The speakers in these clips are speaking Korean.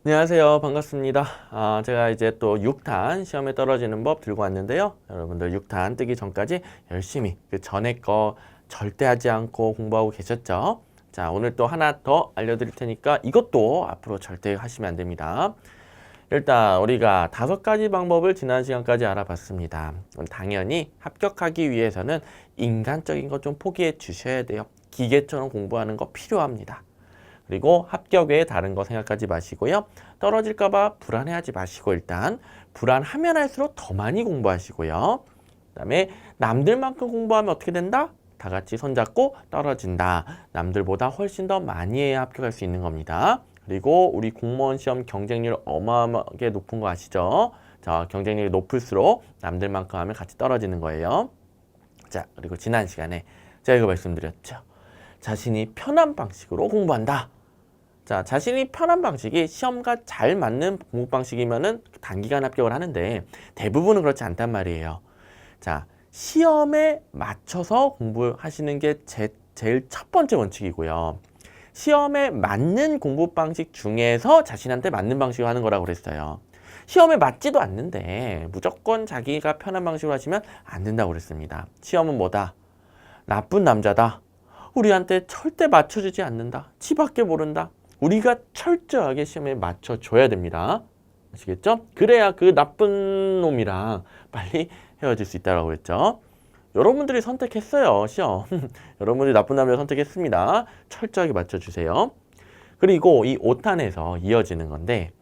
안녕하세요. 반갑습니다. 제가 이제 또 6탄 시험에 떨어지는 법 들고 왔는데요. 여러분들 6탄 뜨기 전까지 열심히 그 전에 거 절대 하지 않고 공부하고 계셨죠? 자, 오늘 또 하나 더 알려드릴 테니까 이것도 앞으로 절대 하시면 안 됩니다. 일단 우리가 5가지 방법을 지난 시간까지 알아봤습니다. 당연히 합격하기 위해서는 인간적인 거 좀 포기해 주셔야 돼요. 기계처럼 공부하는 거 필요합니다. 그리고 합격 외에 다른 거 생각하지 마시고요. 떨어질까봐 불안해하지 마시고 일단 불안하면 할수록 더 많이 공부하시고요. 그 다음에 남들만큼 공부하면 어떻게 된다? 다 같이 손잡고 떨어진다. 남들보다 훨씬 더 많이 해야 합격할 수 있는 겁니다. 그리고 우리 공무원 시험 경쟁률 어마어마하게 높은 거 아시죠? 자, 경쟁률이 높을수록 남들만큼 하면 같이 떨어지는 거예요. 자, 그리고 지난 시간에 제가 이거 말씀드렸죠. 자신이 편한 방식으로 공부한다. 자, 자신이 편한 방식이 시험과 잘 맞는 공부 방식이면은 단기간 합격을 하는데 대부분은 그렇지 않단 말이에요. 자, 시험에 맞춰서 공부하시는 게 제일 첫 번째 원칙이고요. 시험에 맞는 공부 방식 중에서 자신한테 맞는 방식으로 하는 거라고 그랬어요. 시험에 맞지도 않는데 무조건 자기가 편한 방식으로 하시면 안 된다고 그랬습니다. 시험은 뭐다? 나쁜 남자다. 우리한테 절대 맞춰주지 않는다. 지밖에 모른다. 우리가 철저하게 시험에 맞춰줘야 됩니다. 아시겠죠? 그래야 그 나쁜 놈이랑 빨리 헤어질 수 있다고 그랬죠. 여러분들이 선택했어요, 시험. 여러분들이 나쁜 남자 선택했습니다. 철저하게 맞춰주세요. 그리고 이 5탄에서 이어지는 건데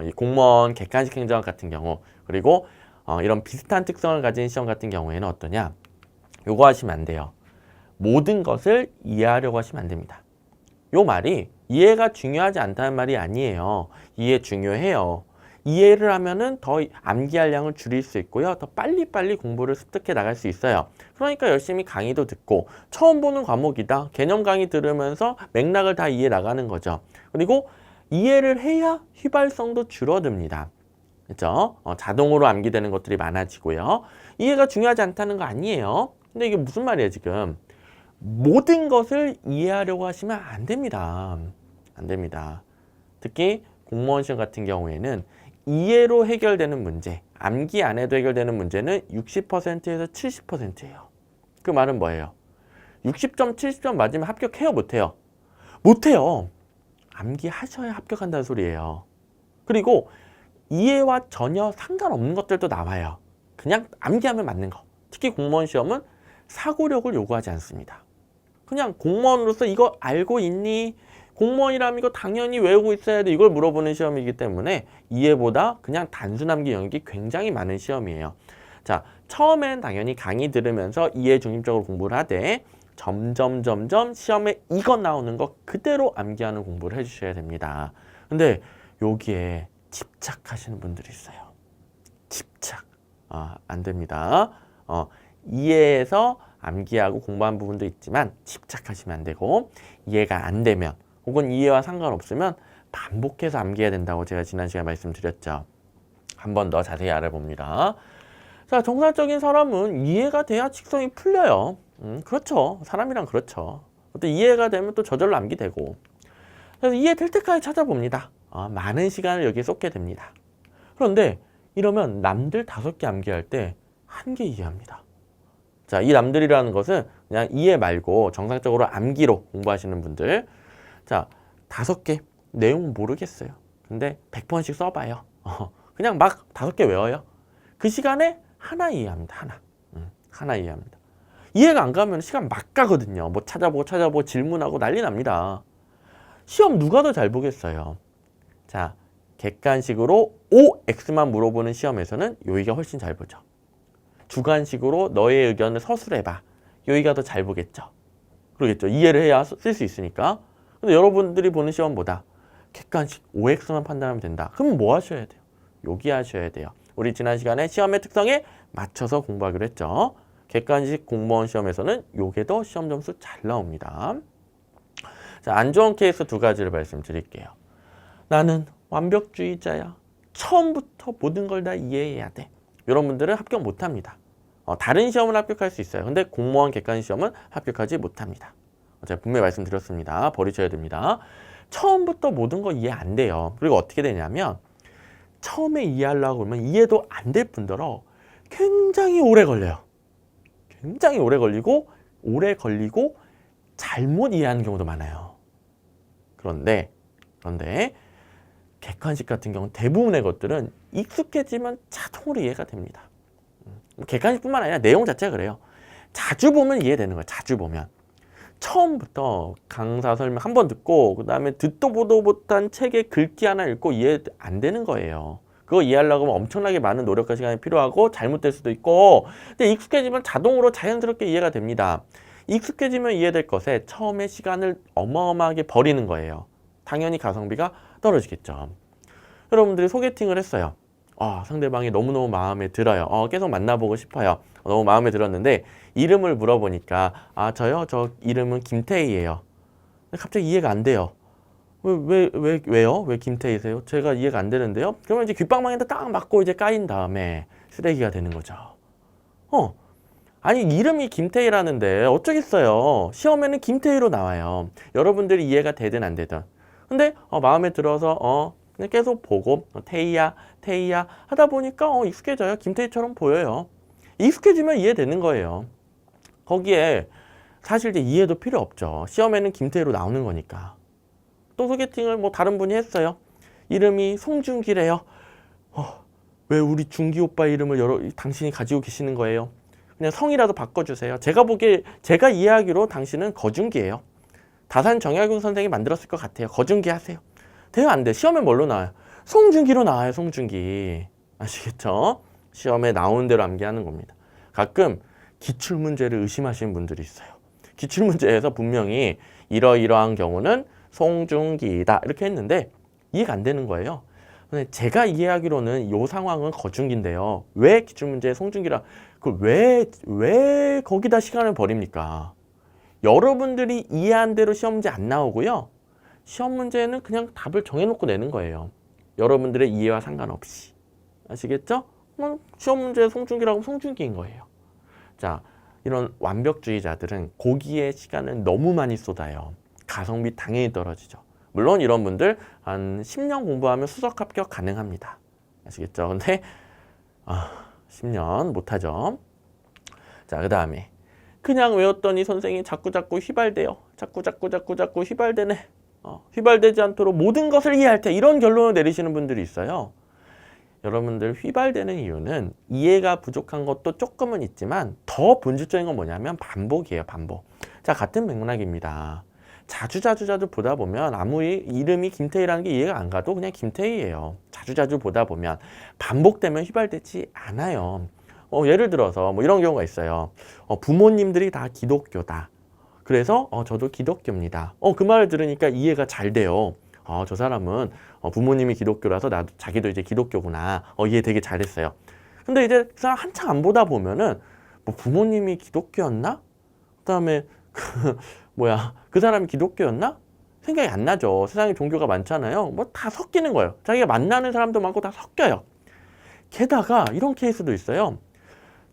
이 공무원 객관식 행정 같은 경우 그리고 이런 비슷한 특성을 가진 시험 같은 경우에는 어떠냐? 요거 하시면 안 돼요. 모든 것을 이해하려고 하시면 안 됩니다. 요 말이 이해가 중요하지 않다는 말이 아니에요. 이해 중요해요. 이해를 하면은 더 암기할 양을 줄일 수 있고요. 더 빨리빨리 공부를 습득해 나갈 수 있어요. 그러니까 열심히 강의도 듣고 처음 보는 과목이다. 개념 강의 들으면서 맥락을 다 이해 나가는 거죠. 그리고 이해를 해야 휘발성도 줄어듭니다. 그렇죠? 자동으로 암기되는 것들이 많아지고요. 이해가 중요하지 않다는 거 아니에요. 근데 이게 무슨 말이에요, 지금? 모든 것을 이해하려고 하시면 안 됩니다. 안 됩니다. 특히 공무원 시험 같은 경우에는 이해로 해결되는 문제, 암기 안 해도 해결되는 문제는 60%에서 70%예요. 그 말은 뭐예요? 60점, 70점 맞으면 합격해요, 못해요? 못해요. 암기하셔야 합격한다는 소리예요. 그리고 이해와 전혀 상관없는 것들도 나와요. 그냥 암기하면 맞는 거. 특히 공무원 시험은 사고력을 요구하지 않습니다. 그냥 공무원으로서 이거 알고 있니? 공무원이라면 이거 당연히 외우고 있어야 돼. 이걸 물어보는 시험이기 때문에 이해보다 그냥 단순 암기 영역이 굉장히 많은 시험이에요. 자, 처음엔 당연히 강의 들으면서 이해 중심적으로 공부를 하되 점점 시험에 이거 나오는 거 그대로 암기하는 공부를 해주셔야 됩니다. 근데 여기에 집착하시는 분들이 있어요. 집착. 안 됩니다. 이해해서 암기하고 공부한 부분도 있지만 집착하시면 안 되고 이해가 안 되면 혹은 이해와 상관없으면 반복해서 암기해야 된다고 제가 지난 시간에 말씀드렸죠. 한 번 더 자세히 알아봅니다. 자, 정상적인 사람은 이해가 돼야 직성이 풀려요. 그렇죠. 사람이란 그렇죠. 또 이해가 되면 또 저절로 암기되고 그래서 이해될 때까지 찾아봅니다. 많은 시간을 여기에 쏟게 됩니다. 그런데 이러면 남들 5개 암기할 때 1개 이해합니다. 자, 이 남들이라는 것은 그냥 이해 말고 정상적으로 암기로 공부하시는 분들. 자, 5개 내용 모르겠어요. 근데 100번씩 써봐요. 그냥 막 5개 외워요. 그 시간에 하나 이해합니다. 하나 이해합니다. 이해가 안 가면 시간 막 가거든요. 뭐 찾아보고 질문하고 난리 납니다. 시험 누가 더 잘 보겠어요? 자, 객관식으로 OX만 물어보는 시험에서는 여기가 훨씬 잘 보죠. 주관식으로 너의 의견을 서술해봐. 여기가 더 잘 보겠죠. 그러겠죠. 이해를 해야 쓸 수 있으니까. 근데 여러분들이 보는 시험보다 객관식 OX만 판단하면 된다. 그럼 뭐 하셔야 돼요? 여기 하셔야 돼요. 우리 지난 시간에 시험의 특성에 맞춰서 공부하기로 했죠. 객관식 공무원 시험에서는 요게 더 시험 점수 잘 나옵니다. 자, 안 좋은 케이스 2가지를 말씀드릴게요. 나는 완벽주의자야. 처음부터 모든 걸 다 이해해야 돼. 이런 분들은 합격 못합니다. 다른 시험은 합격할 수 있어요. 근데 공무원 객관식 시험은 합격하지 못합니다. 제가 분명히 말씀드렸습니다. 버리셔야 됩니다. 처음부터 모든 거 이해 안 돼요. 그리고 어떻게 되냐면 처음에 이해하려고 그러면 이해도 안 될 뿐더러 굉장히 오래 걸려요. 굉장히 오래 걸리고 잘못 이해하는 경우도 많아요. 그런데 객관식 같은 경우는 대부분의 것들은 익숙해지면 자동으로 이해가 됩니다. 객관식뿐만 아니라 내용 자체가 그래요. 자주 보면 이해되는 거예요. 자주 보면. 처음부터 강사 설명 한 번 듣고 그 다음에 듣도 보도 못한 책의 글귀 하나 읽고 이해 안 되는 거예요. 그거 이해하려고 하면 엄청나게 많은 노력과 시간이 필요하고 잘못될 수도 있고, 근데 익숙해지면 자동으로 자연스럽게 이해가 됩니다. 익숙해지면 이해될 것에 처음에 시간을 어마어마하게 버리는 거예요. 당연히 가성비가 떨어지겠죠. 여러분들이 소개팅을 했어요. 상대방이 너무너무 마음에 들어요. 계속 만나보고 싶어요. 너무 마음에 들었는데 이름을 물어보니까 저요? 저 이름은 김태희예요. 갑자기 이해가 안 돼요. 왜요? 왜 김태희세요? 제가 이해가 안 되는데요? 그러면 이제 귓방망이한테 딱 맞고 이제 까인 다음에 쓰레기가 되는 거죠. 아니 이름이 김태희라는데 어쩌겠어요. 시험에는 김태희로 나와요. 여러분들이 이해가 되든 안 되든. 근데 마음에 들어서 그냥 계속 보고 태희야 하다 보니까 익숙해져요. 김태희처럼 보여요. 익숙해지면 이해되는 거예요. 거기에 사실 이제 이해도 필요 없죠. 시험에는 김태희로 나오는 거니까. 또 소개팅을 뭐 다른 분이 했어요. 이름이 송중기래요. 왜 우리 중기 오빠 이름을 당신이 가지고 계시는 거예요? 그냥 성이라도 바꿔주세요. 제가 이해하기로 당신은 거중기예요. 다산 정약용 선생이 만들었을 것 같아요. 거중기 하세요. 돼요? 안 돼? 시험에 뭘로 나와요? 송중기로 나와요. 송중기. 아시겠죠? 시험에 나오는 대로 암기하는 겁니다. 가끔 기출문제를 의심하시는 분들이 있어요. 기출문제에서 분명히 이러이러한 경우는 송중기다 이렇게 했는데 이해가 안 되는 거예요. 근데 제가 이해하기로는 이 상황은 거중기인데요. 왜 기출문제에 송중기라 왜 거기다 시간을 버립니까? 여러분들이 이해한 대로 시험 문제 안 나오고요. 시험 문제는 그냥 답을 정해놓고 내는 거예요. 여러분들의 이해와 상관없이. 아시겠죠? 시험 문제 송중기라고 하면 송중기인 거예요. 자, 이런 완벽주의자들은 거기에 시간을 너무 많이 쏟아요. 가성비 당연히 떨어지죠. 물론 이런 분들 한 10년 공부하면 수석 합격 가능합니다. 아시겠죠? 근데 10년 못하죠. 자, 그 다음에 그냥 외웠더니 선생님이 자꾸 휘발돼요. 자꾸 휘발되네. 휘발되지 않도록 모든 것을 이해할 때 이런 결론을 내리시는 분들이 있어요. 여러분들 휘발되는 이유는 이해가 부족한 것도 조금은 있지만 더 본질적인 건 뭐냐면 반복이에요. 반복. 자, 같은 맥락입니다. 자주 보다 보면 아무리 이름이 김태희라는 게 이해가 안 가도 그냥 김태희예요. 자주 보다 보면 반복되면 휘발되지 않아요. 예를 들어서 뭐 이런 경우가 있어요. 부모님들이 다 기독교다. 그래서 저도 기독교입니다. 그 말을 들으니까 이해가 잘 돼요. 저 사람은 부모님이 기독교라서 자기도 이제 기독교구나. 이해 되게 잘했어요. 근데 이제 그 사람 한참 안 보다 보면은 뭐 부모님이 기독교였나? 그다음에 그 사람이 기독교였나? 생각이 안 나죠. 세상에 종교가 많잖아요. 뭐 다 섞이는 거예요. 자기가 만나는 사람도 많고 다 섞여요. 게다가 이런 케이스도 있어요.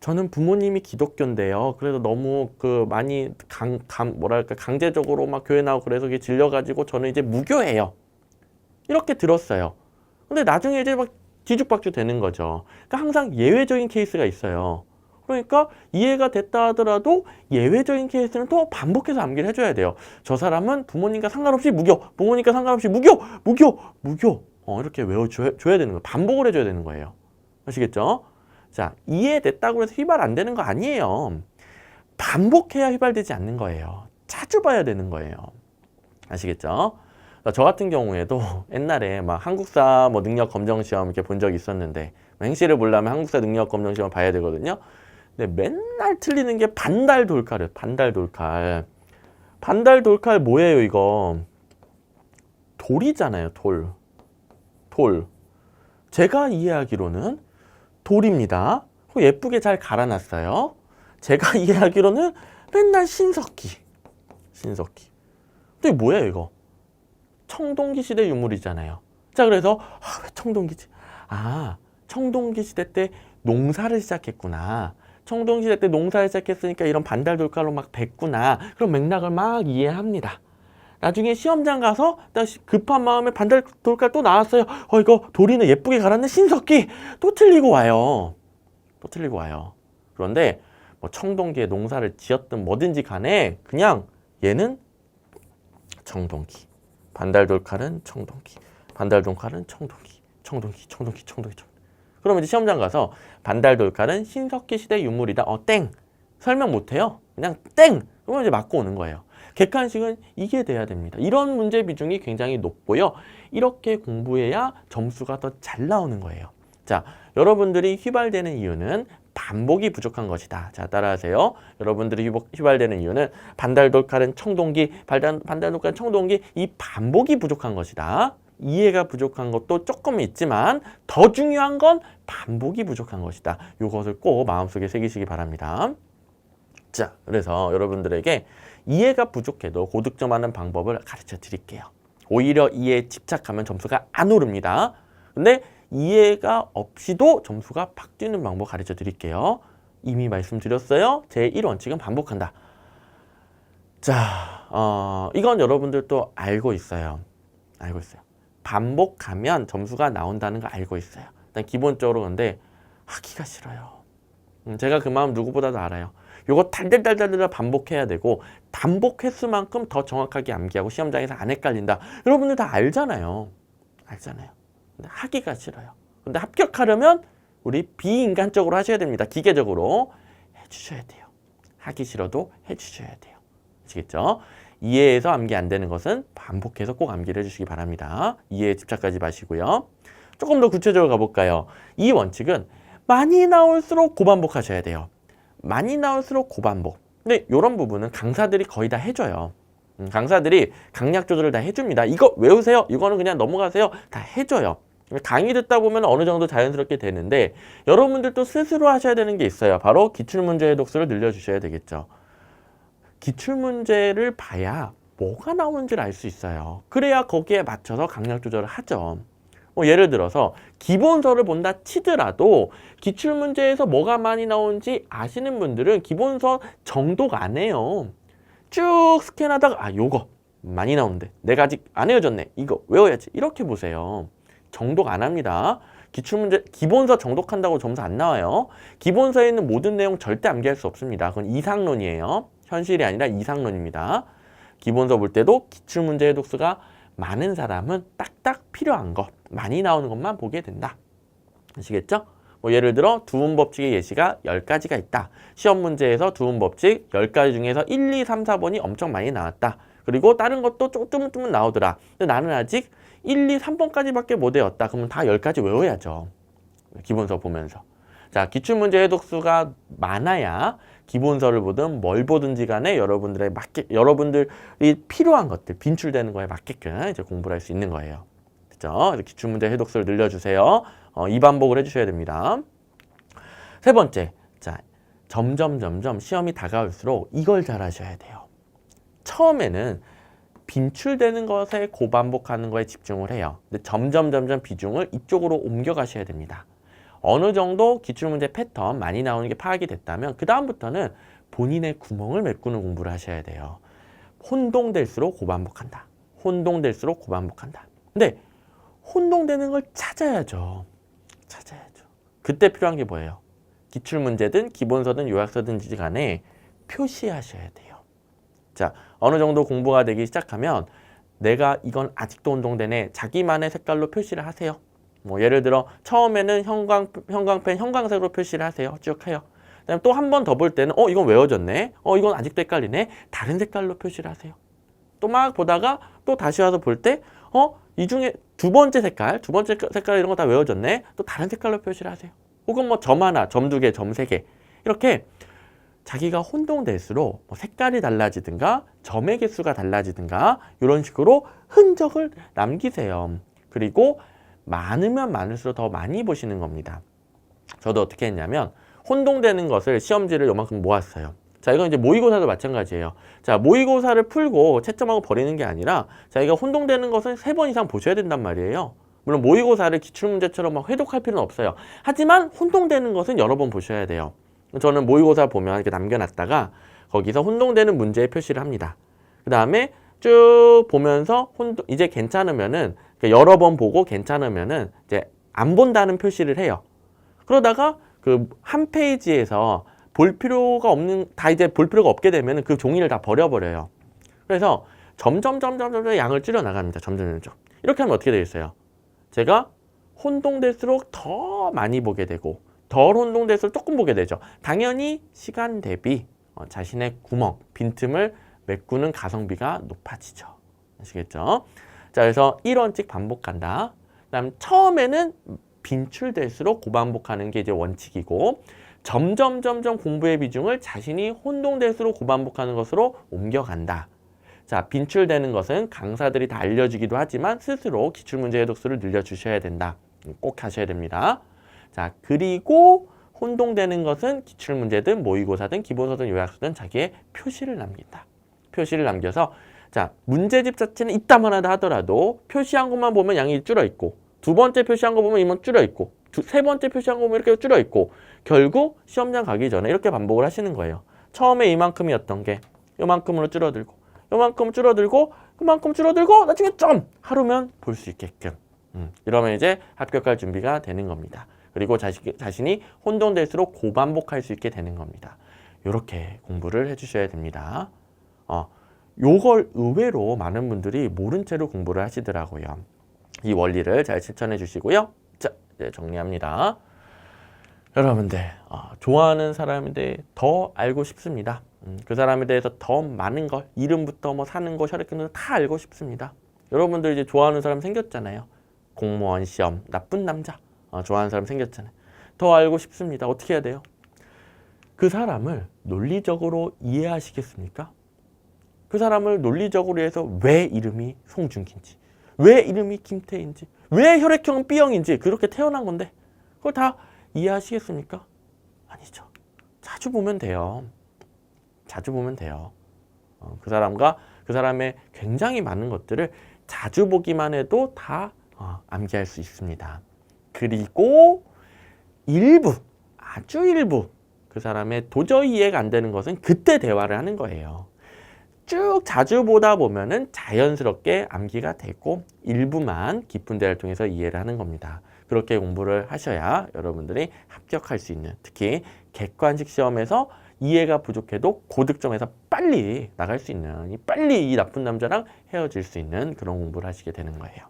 저는 부모님이 기독교인데요. 그래서 너무 많이 강제적으로 막 교회 나오고 그래서 그게 질려가지고 저는 이제 무교예요. 이렇게 들었어요. 근데 나중에 이제 막 뒤죽박죽 되는 거죠. 그러니까 항상 예외적인 케이스가 있어요. 그러니까 이해가 됐다 하더라도 예외적인 케이스는 또 반복해서 암기를 해줘야 돼요. 저 사람은 부모님과 상관없이 무교, 부모님과 상관없이 무교. 이렇게 외워줘야 되는 거예요. 반복을 해줘야 되는 거예요. 아시겠죠? 자, 이해됐다고 해서 휘발 안 되는 거 아니에요. 반복해야 휘발되지 않는 거예요. 자주 봐야 되는 거예요. 아시겠죠? 저 같은 경우에도 옛날에 막 한국사 능력 검정 시험 이렇게 본 적이 있었는데 행시를 보려면 한국사 능력 검정 시험 봐야 되거든요. 근데 맨날 틀리는 게 반달돌칼이에요. 반달돌칼 뭐예요, 이거? 돌이잖아요, 돌. 제가 이해하기로는 돌입니다. 예쁘게 잘 갈아놨어요. 제가 이해하기로는 맨날 신석기. 근데 뭐예요, 이거? 청동기 시대 유물이잖아요. 자, 그래서 왜 청동기지? 청동기 시대 때 농사를 시작했구나. 청동기 시대 때 농사를 시작했으니까 이런 반달돌칼로 막 뱄구나. 그럼 맥락을 막 이해합니다. 나중에 시험장 가서 급한 마음에 반달 돌깔 또 나왔어요. 이거 도리는 예쁘게 갈았네. 신석기 또 틀리고 와요. 또 틀리고 와요. 그런데 뭐 청동기에 농사를 지었든 뭐든지 간에 그냥 얘는 청동기, 반달 돌칼은 청동기, 반달 돌칼은 청동기, 청동기. 그러면 이제 시험장 가서 반달 돌칼은 신석기 시대 유물이다. 땡. 설명 못해요. 그냥 땡. 그러면 이제 맞고 오는 거예요. 객관식은 이게 돼야 됩니다. 이런 문제 비중이 굉장히 높고요. 이렇게 공부해야 점수가 더 잘 나오는 거예요. 자, 여러분들이 휘발되는 이유는 반복이 부족한 것이다. 자, 따라하세요. 여러분들이 휘발되는 이유는 반달 돌칼은 청동기, 반달 돌칼은 청동기, 이 반복이 부족한 것이다. 이해가 부족한 것도 조금 있지만 더 중요한 건 반복이 부족한 것이다. 이것을 꼭 마음속에 새기시기 바랍니다. 자, 그래서 여러분들에게 이해가 부족해도 고득점하는 방법을 가르쳐 드릴게요. 오히려 이해에 집착하면 점수가 안 오릅니다. 근데 이해가 없이도 점수가 팍 뛰는 방법 가르쳐 드릴게요. 이미 말씀드렸어요. 제1원칙은 반복한다. 자, 이건 여러분들도 알고 있어요. 알고 있어요. 반복하면 점수가 나온다는 거 알고 있어요. 일단 기본적으로 근데 하기가 싫어요. 제가 그 마음 누구보다도 알아요. 요거 달달달달달 반복해야 되고 반복 횟수만큼 더 정확하게 암기하고 시험장에서 안 헷갈린다. 여러분들 다 알잖아요. 알잖아요. 근데 하기가 싫어요. 근데 합격하려면 우리 비인간적으로 하셔야 됩니다. 기계적으로 해주셔야 돼요. 하기 싫어도 해주셔야 돼요. 아시겠죠? 이해해서 암기 안 되는 것은 반복해서 꼭 암기를 해주시기 바랍니다. 이해에 집착하지 마시고요. 조금 더 구체적으로 가볼까요? 이 원칙은 많이 나올수록 고반복하셔야 돼요. 많이 나올수록 고반복. 근데 이런 부분은 강사들이 거의 다 해줘요. 강사들이 강약 조절을 다 해줍니다. 이거 외우세요. 이거는 그냥 넘어가세요. 다 해줘요. 강의 듣다 보면 어느 정도 자연스럽게 되는데 여러분들도 스스로 하셔야 되는 게 있어요. 바로 기출문제 독수를 늘려주셔야 되겠죠. 기출문제를 봐야 뭐가 나오는지를 알 수 있어요. 그래야 거기에 맞춰서 강약 조절을 하죠. 예를 들어서 기본서를 본다 치더라도 기출문제에서 뭐가 많이 나오는지 아시는 분들은 기본서 정독 안 해요. 쭉 스캔하다가 요거 많이 나오는데 내가 아직 안 외워졌네. 이거 외워야지. 이렇게 보세요. 정독 안 합니다. 기출문제 기본서 정독한다고 점수 안 나와요. 기본서에 있는 모든 내용 절대 암기할 수 없습니다. 그건 이상론이에요. 현실이 아니라 이상론입니다. 기본서 볼 때도 기출문제 해독수가 많은 사람은 딱딱 필요한 것, 많이 나오는 것만 보게 된다. 아시겠죠? 예를 들어 두음법칙의 예시가 10가지가 있다. 시험 문제에서 두음법칙 10가지 중에서 1, 2, 3, 4번이 엄청 많이 나왔다. 그리고 다른 것도 조금 나오더라. 근데 나는 아직 1, 2, 3번까지밖에 못 외웠다. 그러면 다 10가지 외워야죠. 기본서 보면서. 자, 기출문제 해독수가 많아야 기본서를 보든 뭘 보든지 간에 여러분들이 필요한 것들, 빈출되는 거에 맞게끔 이제 공부를 할 수 있는 거예요. 그렇죠? 기출문제 해독수를 늘려주세요. 이 반복을 해주셔야 됩니다. 세 번째, 자, 점점 시험이 다가올수록 이걸 잘 하셔야 돼요. 처음에는 빈출되는 것에 고반복하는 거에 집중을 해요. 근데 점점 비중을 이쪽으로 옮겨가셔야 됩니다. 어느 정도 기출문제 패턴 많이 나오는 게 파악이 됐다면 그 다음부터는 본인의 구멍을 메꾸는 공부를 하셔야 돼요. 혼동될수록 고반복한다. 혼동될수록 고반복한다. 근데 혼동되는 걸 찾아야죠. 그때 필요한 게 뭐예요? 기출문제든 기본서든 요약서든지 간에 표시하셔야 돼요. 자, 어느 정도 공부가 되기 시작하면 내가 이건 아직도 혼동되네. 자기만의 색깔로 표시를 하세요. 예를 들어 처음에는 형광펜 형광색으로 표시를 하세요. 쭉 해요. 그다음에 또 한 번 더 볼 때는 이건 외워졌네. 이건 아직도 헷갈리네. 다른 색깔로 표시를 하세요. 또 막 보다가 또 다시 와서 볼 때 이 중에 두 번째 색깔 이런 거 다 외워졌네. 또 다른 색깔로 표시를 하세요. 혹은 점 하나, 점 두 개, 점 세 개. 이렇게 자기가 혼동될수록 색깔이 달라지든가 점의 개수가 달라지든가 이런 식으로 흔적을 남기세요. 그리고 많으면 많을수록 더 많이 보시는 겁니다. 저도 어떻게 했냐면 혼동되는 것을 시험지를 요만큼 모았어요. 자, 이건 이제 모의고사도 마찬가지예요. 자, 모의고사를 풀고 채점하고 버리는 게 아니라 자기가 혼동되는 것은 3번 이상 보셔야 된단 말이에요. 물론 모의고사를 기출문제처럼 막 회독할 필요는 없어요. 하지만 혼동되는 것은 여러 번 보셔야 돼요. 저는 모의고사 보면 이렇게 남겨놨다가 거기서 혼동되는 문제에 표시를 합니다. 그 다음에 쭉 보면서 이제 괜찮으면은 여러 번 보고 괜찮으면은 이제 안 본다는 표시를 해요. 그러다가 그 한 페이지에서 볼 필요가 없는 다 이제 볼 필요가 없게 되면은 그 종이를 다 버려버려요. 그래서 점점 양을 줄여 나갑니다. 점점. 이렇게 하면 어떻게 되겠어요? 제가 혼동될수록 더 많이 보게 되고 덜 혼동될수록 조금 보게 되죠. 당연히 시간 대비 자신의 구멍, 빈틈을 메꾸는 가성비가 높아지죠. 아시겠죠? 자, 그래서 1원칙 반복한다. 그다음 처음에는 빈출될수록 고반복하는 게 이제 원칙이고 점점 공부의 비중을 자신이 혼동될수록 고반복하는 것으로 옮겨간다. 자, 빈출되는 것은 강사들이 다 알려주기도 하지만 스스로 기출문제 해독수를 늘려주셔야 된다. 꼭 하셔야 됩니다. 자, 그리고 혼동되는 것은 기출문제든 모의고사든 기본서든 요약서든 자기의 표시를 남긴다. 표시를 남겨서 자, 문제집 자체는 이따만 하다 하더라도 표시한 것만 보면 양이 줄어 있고 두 번째 표시한 거 보면 이만 줄어 있고 세 번째 표시한 거 보면 이렇게 줄어 있고 결국 시험장 가기 전에 이렇게 반복을 하시는 거예요. 처음에 이만큼이었던 게 요만큼으로 줄어들고 요만큼 줄어들고 그만큼 줄어들고 나중에 점! 하루면 볼 수 있게끔 이러면 이제 합격할 준비가 되는 겁니다. 그리고 자신이 혼동될수록 고반복할 수 있게 되는 겁니다. 이렇게 공부를 해주셔야 됩니다. 요걸 의외로 많은 분들이 모른 채로 공부를 하시더라고요. 이 원리를 잘 실천해 주시고요. 자, 이제 정리합니다. 여러분들 좋아하는 사람에 대해 더 알고 싶습니다. 그 사람에 대해서 더 많은 걸 이름부터 뭐 사는 거 혈액형도 다 알고 싶습니다. 여러분들 이제 좋아하는 사람 생겼잖아요. 공무원 시험 나쁜 남자 좋아하는 사람 생겼잖아요. 더 알고 싶습니다. 어떻게 해야 돼요? 그 사람을 논리적으로 이해하시겠습니까? 그 사람을 논리적으로 해서 왜 이름이 송중기인지 왜 이름이 김태인지 왜 혈액형은 B형인지 그렇게 태어난 건데 그걸 다 이해하시겠습니까? 아니죠. 자주 보면 돼요. 자주 보면 돼요. 그 사람과 그 사람의 굉장히 많은 것들을 자주 보기만 해도 다 암기할 수 있습니다. 그리고 일부, 아주 일부 그 사람의 도저히 이해가 안 되는 것은 그때 대화를 하는 거예요. 쭉 자주 보다 보면은 자연스럽게 암기가 되고 일부만 깊은 대화를 통해서 이해를 하는 겁니다. 그렇게 공부를 하셔야 여러분들이 합격할 수 있는 특히 객관식 시험에서 이해가 부족해도 고득점에서 빨리 나갈 수 있는 빨리 이 나쁜 남자랑 헤어질 수 있는 그런 공부를 하시게 되는 거예요.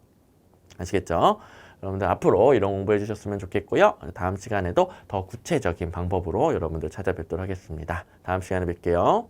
아시겠죠? 여러분들 앞으로 이런 공부해 주셨으면 좋겠고요. 다음 시간에도 더 구체적인 방법으로 여러분들 찾아뵙도록 하겠습니다. 다음 시간에 뵐게요.